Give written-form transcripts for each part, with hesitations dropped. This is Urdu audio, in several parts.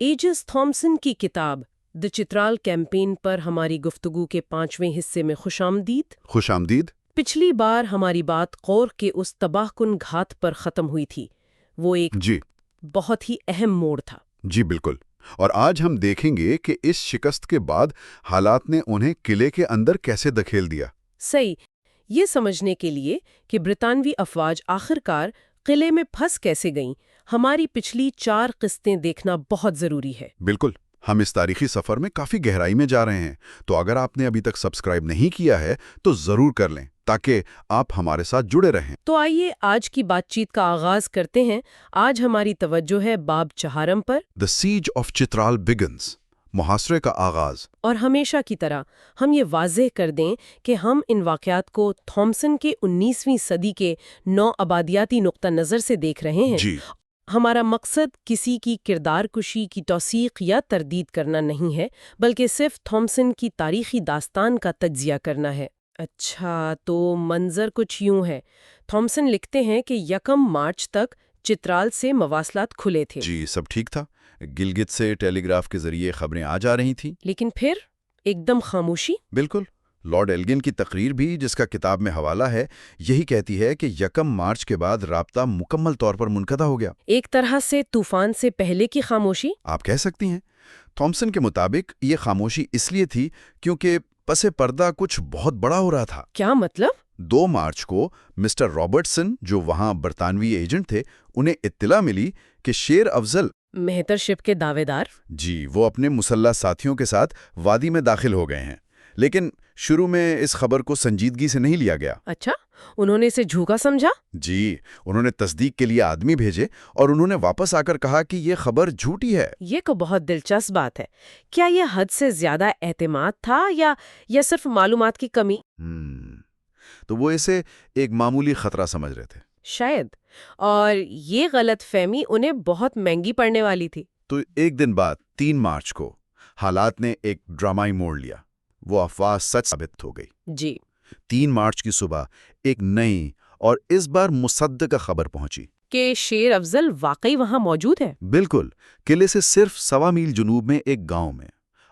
ایجس تھامسن کی کتاب دی چترال کیمپین پر ہماری گفتگو کے 5ویں حصے میں خوش آمدید۔ خوش آمدید۔ پچھلی بار ہماری بات قور کے اس تباہ کن گھات پر ختم ہوئی تھی۔ وہ ایک بہت ہی اہم موڑ تھا۔ جی بالکل، اور آج ہم دیکھیں گے کہ اس شکست کے بعد حالات نے انہیں قلعے کے اندر کیسے دھکیل دیا۔ صحیح، یہ سمجھنے کے لیے کہ برطانوی افواج آخرکار قلعے میں پھنس کیسے گئیں، ہماری پچھلی 4 قسطیں دیکھنا بہت ضروری ہے۔ بالکل، ہم اس تاریخی سفر میں کافی گہرائی میں جا رہے ہیں، تو اگر آپ نے ابھی تک سبسکرائب نہیں کیا ہے تو ضرور کر لیں تاکہ آپ ہمارے ساتھ جڑے رہیں۔ تو آئیے آج کی بات چیت کا آغاز کرتے ہیں۔ آج ہماری توجہ ہے باب چہارم پر، The siege of Chitral begins، محاصرے کا آغاز۔ اور ہمیشہ کی طرح ہم یہ واضح کر دیں کہ ہم ان واقعات کو تھامسن کے 19ویں صدی کے نو آبادیاتی نقطہ نظر سے دیکھ رہے ہیں۔ جی، ہمارا مقصد کسی کی کردار کشی کی توثیق یا تردید کرنا نہیں ہے، بلکہ صرف تھامسن کی تاریخی داستان کا تجزیہ کرنا ہے۔ اچھا، تو منظر کچھ یوں ہے۔ تھامسن لکھتے ہیں کہ 1 مارچ تک چترال سے مواصلات کھلے تھے۔ جی سب ٹھیک تھا، گلگت سے ٹیلی گراف کے ذریعے خبریں آ جا رہی تھیں۔ لیکن پھر ایک دم خاموشی۔ بالکل، لارڈ ایلگن کی تقریر بھی، جس کا کتاب میں حوالہ ہے، یہی کہتی ہے کہ 1 مارچ کے بعد رابطہ مکمل طور پر منقطع ہو گیا۔ ایک طرح سے طوفان سے پہلے کی خاموشی۔ آپ کہہ سکتی ہیں۔ تھامسن کے مطابق یہ خاموشی اس لیے تھی کیونکہ پس پردہ کچھ بہت بڑا ہو رہا تھا۔ کیا مطلب؟ 2 مارچ کو مسٹر رابرٹسن، جو وہاں برطانوی ایجنٹ تھے، انہیں اطلاع ملی کہ شیر افضل مہتر شپ کے دعوے دار، جی، وہ اپنے مسلح ساتھیوں کے ساتھ وادی میں داخل ہو گئے ہیں۔ لیکن شروع میں اس خبر کو سنجیدگی سے نہیں لیا گیا۔ اچھا، انہوں نے اسے جھوٹا سمجھا؟ جی، انہوں نے تصدیق کے لیے آدمی بھیجے اور انہوں نے واپس آ کر کہا کہ یہ خبر جھوٹی ہے۔ یہ کو بہت دلچسپ بات ہے۔ کیا یہ حد سے زیادہ اعتماد تھا یا صرف معلومات کی کمی؟ تو وہ اسے ایک معمولی خطرہ سمجھ رہے تھے شاید، اور یہ غلط فہمی انہیں بہت مہنگی پڑنے والی تھی۔ تو ایک دن بعد 3 مارچ کو حالات نے ایک ڈرامائی موڑ لیا۔ وہ افواہ سچ ثابت ہو گئی۔ جی، 3 مارچ کی صبح ایک نئی اور اس بار مصدقہ خبر پہنچی کہ شیر افضل واقعی وہاں موجود ہے۔ بالکل، قلعے سے صرف 1.25 میل جنوب میں ایک گاؤں میں،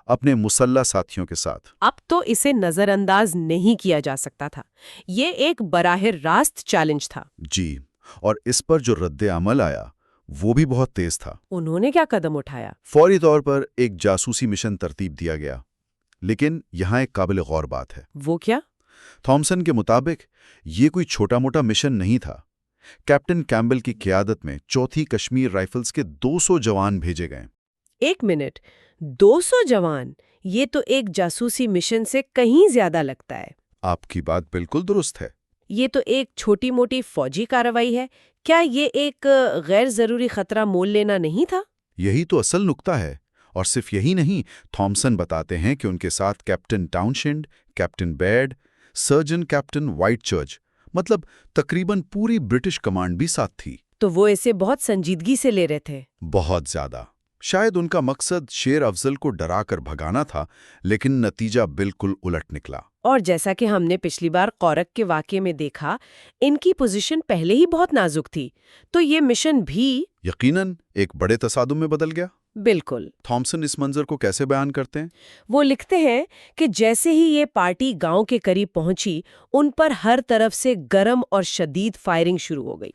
اپنے مسلح ساتھیوں کے ساتھ۔ اب تو اسے نظر انداز نہیں کیا جا سکتا تھا۔ یہ ایک براہ راست چیلنج تھا۔ جی، اور اس پر جو رد عمل آیا وہ بھی بہت تیز تھا۔ انہوں نے کیا قدم اٹھایا؟ فوری طور پر ایک جاسوسی مشن ترتیب دیا گیا۔ لیکن یہاں ایک قابل غور بات ہے۔ وہ کیا؟ تھامسن کے مطابق یہ کوئی چھوٹا موٹا مشن نہیں تھا۔ کیپٹن کیمبل کی قیادت میں 4تھی کشمیر رائفلز کے 200 جوان بھیجے گئے۔ 1 منٹ، 200 جوان؟ یہ تو ایک جاسوسی مشن سے کہیں زیادہ لگتا ہے۔ آپ کی بات بالکل درست ہے۔ یہ تو ایک چھوٹی موٹی فوجی کارروائی ہے۔ کیا یہ ایک غیر ضروری خطرہ مول لینا نہیں تھا؟ یہی تو اصل نکتہ ہے، اور صرف یہی نہیں، تھامسن بتاتے ہیں کہ ان کے ساتھ کیپٹن ٹاؤنشنڈ، کیپٹن بیڈ، سرجن کیپٹن وائٹ چرچ، مطلب تقریباً پوری برٹش کمانڈ بھی ساتھ تھی۔ تو وہ اسے بہت سنجیدگی سے لے رہے تھے۔ بہت زیادہ۔ شاید ان کا مقصد شیر افضل کو ڈرا کر بھگانا تھا، لیکن نتیجہ بالکل الٹ نکلا۔ اور جیسا کہ ہم نے پچھلی بار قورک کے واقعے میں دیکھا، ان کی پوزیشن پہلے ہی بہت نازک تھی، تو یہ مشن بھی یقیناً ایک بڑے تصادم میں بدل گیا۔ بالکل۔ تھامسن اس منظر کو کیسے بیان کرتے ہیں؟ وہ لکھتے ہیں کہ جیسے ہی یہ پارٹی گاؤں کے قریب پہنچی، ان پر ہر طرف سے گرم اور شدید فائرنگ شروع ہو گئی۔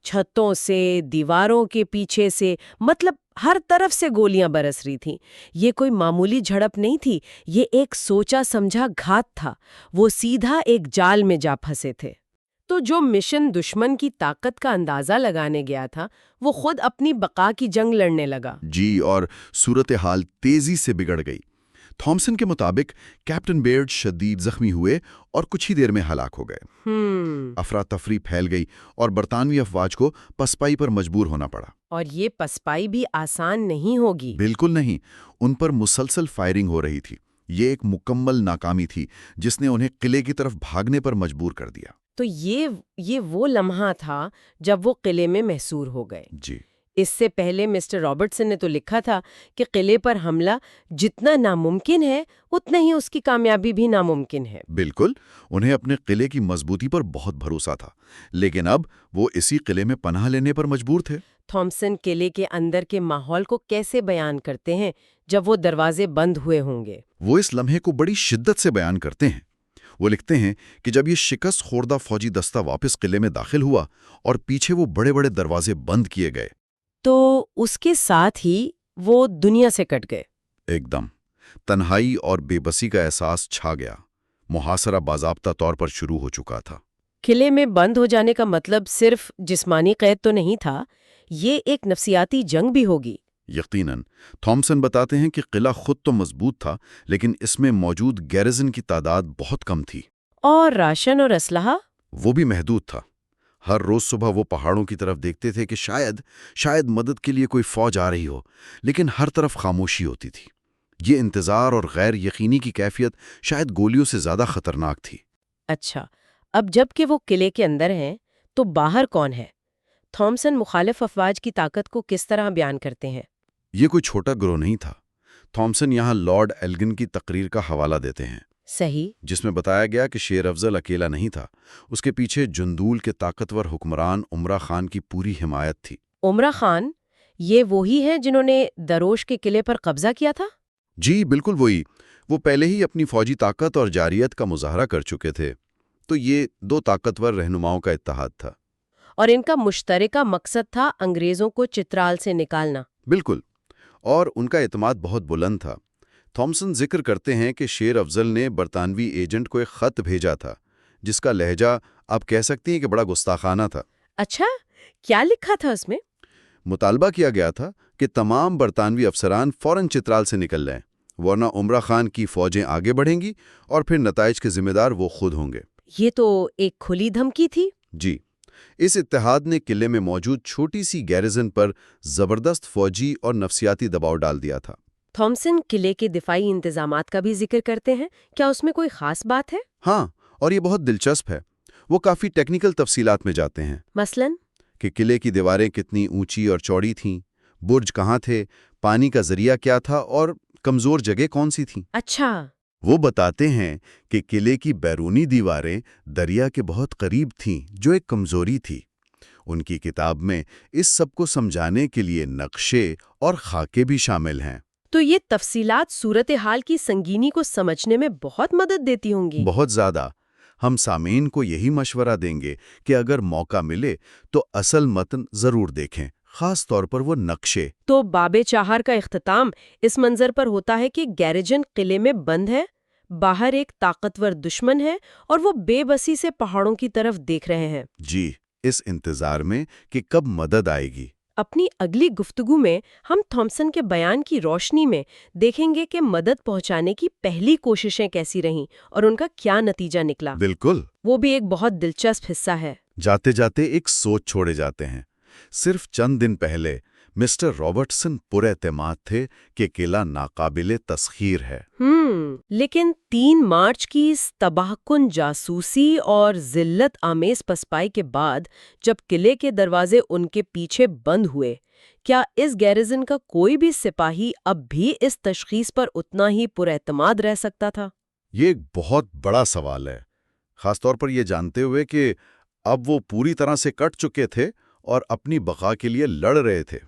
چھتوں سے، دیواروں کے پیچھے سے، مطلب ہر طرف سے گولیاں برس رہی تھیں۔ یہ کوئی معمولی جھڑپ نہیں تھی، یہ ایک سوچا سمجھا گھات تھا۔ وہ سیدھا ایک جال میں جا پھنسے تھے۔ تو جو مشن دشمن کی طاقت کا اندازہ لگانے گیا تھا، وہ خود اپنی بقا کی جنگ لڑنے لگا۔ جی، اور صورتحال تیزی سے بگڑ گئی۔ تھامسن کے مطابق کیپٹن بیئرڈ شدید زخمی ہوئے اور کچھ ہی دیر میں ہلاک ہو گئے۔ افراتفری پھیل گئی اور برطانوی افواج کو پسپائی پر مجبور ہونا پڑا۔ اور یہ پسپائی بھی آسان نہیں ہوگی۔ بالکل نہیں، ان پر مسلسل فائرنگ ہو رہی تھی۔ یہ ایک مکمل ناکامی تھی جس نے انہیں قلعے کی طرف بھاگنے پر مجبور کر دیا۔ تو یہ وہ لمحہ تھا جب وہ قلعے میں محصور ہو گئے۔ جی، اس سے پہلے مسٹر رابرٹسن نے تو لکھا تھا کہ قلعے پر حملہ جتنا ناممکن ہے اتنا ہی اس کی کامیابی بھی ناممکن ہے۔ بالکل، انہیں اپنے قلعے کی مضبوطی پر بہت بھروسہ تھا، لیکن اب وہ اسی قلعے میں پناہ لینے پر مجبور تھے۔ تھامسن قلعے کے اندر کے ماحول کو کیسے بیان کرتے ہیں جب وہ دروازے بند ہوئے ہوں گے؟ وہ اس لمحے کو بڑی شدت سے بیان کرتے ہیں۔ وہ لکھتے ہیں کہ جب یہ شکست خوردہ فوجی دستہ واپس قلعے میں داخل ہوا اور پیچھے وہ بڑے بڑے دروازے بند کیے گئے تو اس کے ساتھ ہی وہ دنیا سے کٹ گئے۔ ایک دم تنہائی اور بے بسی کا احساس چھا گیا۔ محاصرہ باضابطہ طور پر شروع ہو چکا تھا۔ قلعے میں بند ہو جانے کا مطلب صرف جسمانی قید تو نہیں تھا، یہ ایک نفسیاتی جنگ بھی ہوگی۔ یقیناً تھامسن بتاتے ہیں کہ قلعہ خود تو مضبوط تھا، لیکن اس میں موجود گیرزن کی تعداد بہت کم تھی۔ اور راشن اور اسلحہ؟ وہ بھی محدود تھا۔ ہر روز صبح وہ پہاڑوں کی طرف دیکھتے تھے کہ شاید مدد کے لیے کوئی فوج آ رہی ہو، لیکن ہر طرف خاموشی ہوتی تھی۔ یہ انتظار اور غیر یقینی کی کیفیت شاید گولیوں سے زیادہ خطرناک تھی۔ اچھا، اب جب کہ وہ قلعے کے اندر ہیں تو باہر کون ہے؟ تھامسن مخالف افواج کی طاقت کو کس طرح بیان کرتے ہیں؟ یہ کوئی چھوٹا گروہ نہیں تھا۔ تھامسن یہاں لارڈ ایلگن کی تقریر کا حوالہ دیتے ہیں، صحیح، جس میں بتایا گیا کہ شیر افضل اکیلا نہیں تھا، اس کے پیچھے جندول کے طاقتور حکمران عمرہ خان کی پوری حمایت تھی۔ عمرہ خان یہ وہی ہیں جنہوں نے دروش کے قلعے پر قبضہ کیا تھا؟ جی بالکل وہی۔ وہ پہلے ہی اپنی فوجی طاقت اور جارحیت کا مظاہرہ کر چکے تھے، تو یہ دو طاقتور رہنماؤں کا اتحاد تھا۔ اور ان کا مشترکہ مقصد تھا انگریزوں کو چترال سے نکالنا۔ بالکل، اور ان کا اعتماد بہت بلند تھا۔ تھامسن ذکر کرتے ہیں کہ شیر افضل نے برطانوی ایجنٹ کو ایک خط بھیجا تھا، جس کا لہجہ آپ کہہ سکتی ہیں کہ بڑا گستاخانہ تھا۔ اچھا، کیا لکھا تھا اس میں؟ مطالبہ کیا گیا تھا کہ تمام برطانوی افسران فوراً چترال سے نکل جائیں، ورنہ عمرہ خان کی فوجیں آگے بڑھیں گی اور پھر نتائج کے ذمہ دار وہ خود ہوں گے۔ یہ تو ایک کھلی دھمکی تھی۔ جی، اس اتحاد نے قلعے میں موجود چھوٹی سی گیرزن پر زبردست فوجی اور نفسیاتی دباؤ ڈال دیا تھا۔ تھامسن قلعے کے دفاعی انتظامات کا بھی ذکر کرتے ہیں، کیا اس میں کوئی خاص بات ہے؟ ہاں، اور یہ بہت دلچسپ ہے۔ وہ کافی ٹیکنیکل تفصیلات میں جاتے ہیں، مثلاً کہ قلعے کی دیواریں کتنی اونچی اور چوڑی تھیں، برج کہاں تھے، پانی کا ذریعہ کیا تھا اور کمزور جگہ کون سی تھیں۔ اچھا، وہ بتاتے ہیں کہ قلعے کی بیرونی دیواریں دریا کے بہت قریب تھیں، جو ایک کمزوری تھی۔ ان کی کتاب میں اس سب کو سمجھانے کے لیے نقشے اور خاکے بھی شامل ہیں۔ تو یہ تفصیلات صورتحال کی سنگینی کو سمجھنے میں بہت مدد دیتی ہوں گی۔ بہت زیادہ۔ ہم سامعین کو یہی مشورہ دیں گے کہ اگر موقع ملے تو اصل متن ضرور دیکھیں، خاص طور پر وہ نقشے۔ تو باب چہار کا اختتام اس منظر پر ہوتا ہے کہ گیریجن قلعے میں بند ہے، باہر ایک طاقتور دشمن ہے اور وہ بے بسی سے پہاڑوں کی طرف دیکھ رہے ہیں۔ جی، اس انتظار میں کہ کب مدد آئے گی۔ اپنی اگلی گفتگو میں ہم تھامسن کے بیان کی روشنی میں دیکھیں گے کہ مدد پہنچانے کی پہلی کوششیں کیسی رہیں اور ان کا کیا نتیجہ نکلا۔ بالکل، وہ بھی ایک بہت دلچسپ حصہ ہے۔ جاتے جاتے ایک سوچ چھوڑے جاتے ہیں۔ صرف چند دن پہلے مسٹر رابرٹسن پر اعتماد تھے کہ قلعہ ناقابل تسخیر ہے۔ لیکن 3 مارچ کی اس تباہ کن جاسوسی اور ذلت آمیز پسپائی کے بعد جب قلعے کے دروازے ان کے پیچھے بند ہوئے، کیا اس گیریزن کا کوئی بھی سپاہی اب بھی اس تشخیص پر اتنا ہی پر اعتماد رہ سکتا تھا؟ یہ ایک بہت بڑا سوال ہے، خاص طور پر یہ جانتے ہوئے کہ اب وہ پوری طرح سے کٹ چکے تھے اور اپنی بقا کے لیے لڑ رہے تھے۔